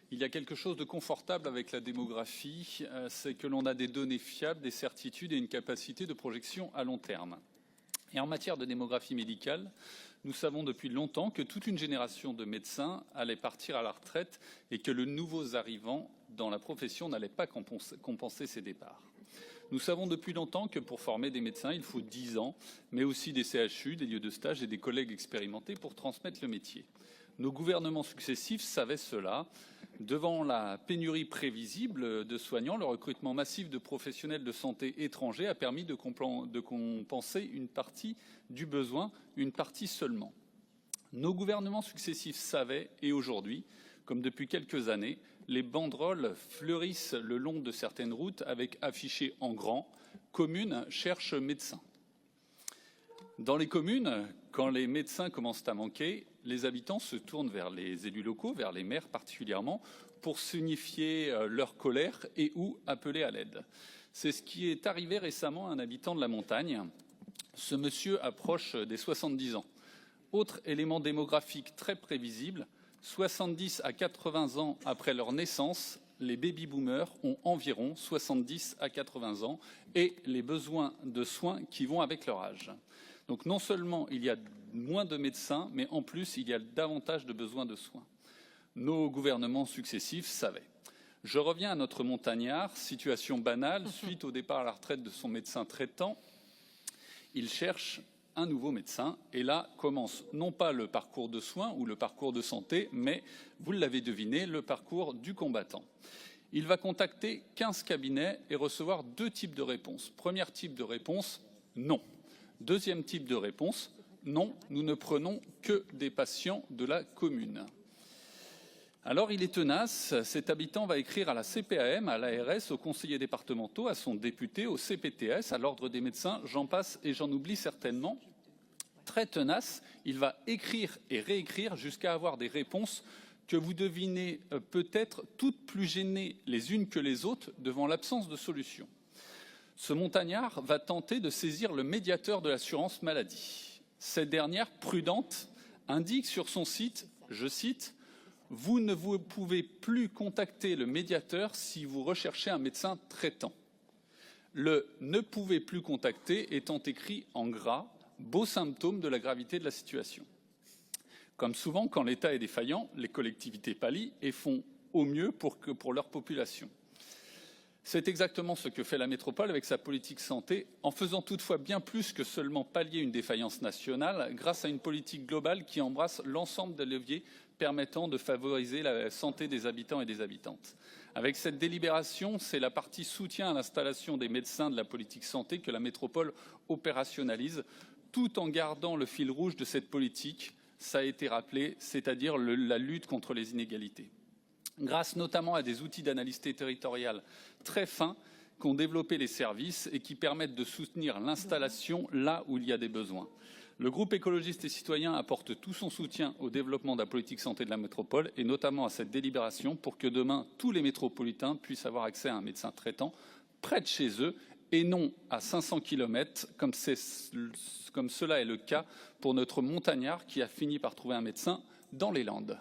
Il y a quelque chose de confortable avec la démographie, c'est que l'on a des données fiables, des certitudes et une capacité de projection à long terme. Et en matière de démographie médicale, nous savons depuis longtemps que toute une génération de médecins allait partir à la retraite et que le nouveaux arrivants dans la profession n'allait pas compenser ces départs. Nous savons depuis longtemps que pour former des médecins, il faut 10 ans, mais aussi des CHU, des lieux de stage et des collègues expérimentés pour transmettre le métier. Nos gouvernements successifs savaient cela. Devant la pénurie prévisible de soignants, le recrutement massif de professionnels de santé étrangers a permis de compenser une partie du besoin, une partie seulement. Nos gouvernements successifs savaient, et aujourd'hui, comme depuis quelques années, les banderoles fleurissent le long de certaines routes avec affiché en grand « Commune cherche médecin ». Dans les communes, quand les médecins commencent à manquer, les habitants se tournent vers les élus locaux, vers les maires particulièrement, pour signifier leur colère et ou appeler à l'aide. C'est ce qui est arrivé récemment à un habitant de la montagne. Ce monsieur approche des 70 ans. Autre élément démographique très prévisible, 70 à 80 ans après leur naissance, les baby-boomers ont environ 70 à 80 ans et les besoins de soins qui vont avec leur âge. Donc non seulement il y a moins de médecins, mais en plus il y a davantage de besoins de soins. Nos gouvernements successifs savaient. Je reviens à notre montagnard, situation banale, suite au départ à la retraite de son médecin traitant, il cherche un nouveau médecin et là commence non pas le parcours de soins ou le parcours de santé, mais, vous l'avez deviné, le parcours du combattant. Il va contacter 15 cabinets et recevoir 2 types de réponses. Premier type de réponse, non. Deuxième type de réponse, non, nous ne prenons que des patients de la commune. Alors il est tenace, cet habitant va écrire à la CPAM, à l'ARS, aux conseillers départementaux, à son député, au CPTS, à l'ordre des médecins, j'en passe et j'en oublie certainement. Très tenace, il va écrire et réécrire jusqu'à avoir des réponses que vous devinez peut-être toutes plus gênées les unes que les autres devant l'absence de solution. Ce montagnard va tenter de saisir le médiateur de l'assurance maladie. Cette dernière, prudente, indique sur son site, je cite, « Vous ne vous pouvez plus contacter le médiateur si vous recherchez un médecin traitant ». Le « ne pouvez plus contacter » étant écrit en gras, beau symptôme de la gravité de la situation. Comme souvent, quand l'État est défaillant, les collectivités pallient et font au mieux pour leur population. C'est exactement ce que fait la métropole avec sa politique santé, en faisant toutefois bien plus que seulement pallier une défaillance nationale, grâce à une politique globale qui embrasse l'ensemble des leviers permettant de favoriser la santé des habitants et des habitantes. Avec cette délibération, c'est la partie soutien à l'installation des médecins de la politique santé que la métropole opérationnalise, tout en gardant le fil rouge de cette politique, ça a été rappelé, c'est-à-dire la lutte contre les inégalités. Grâce notamment à des outils d'analyse territoriale très fins qu'ont développé les services et qui permettent de soutenir l'installation là où il y a des besoins. Le groupe écologiste et citoyen apporte tout son soutien au développement de la politique santé de la métropole et notamment à cette délibération pour que demain, tous les métropolitains puissent avoir accès à un médecin traitant près de chez eux et non à 500 km comme cela est le cas pour notre montagnard qui a fini par trouver un médecin dans les Landes.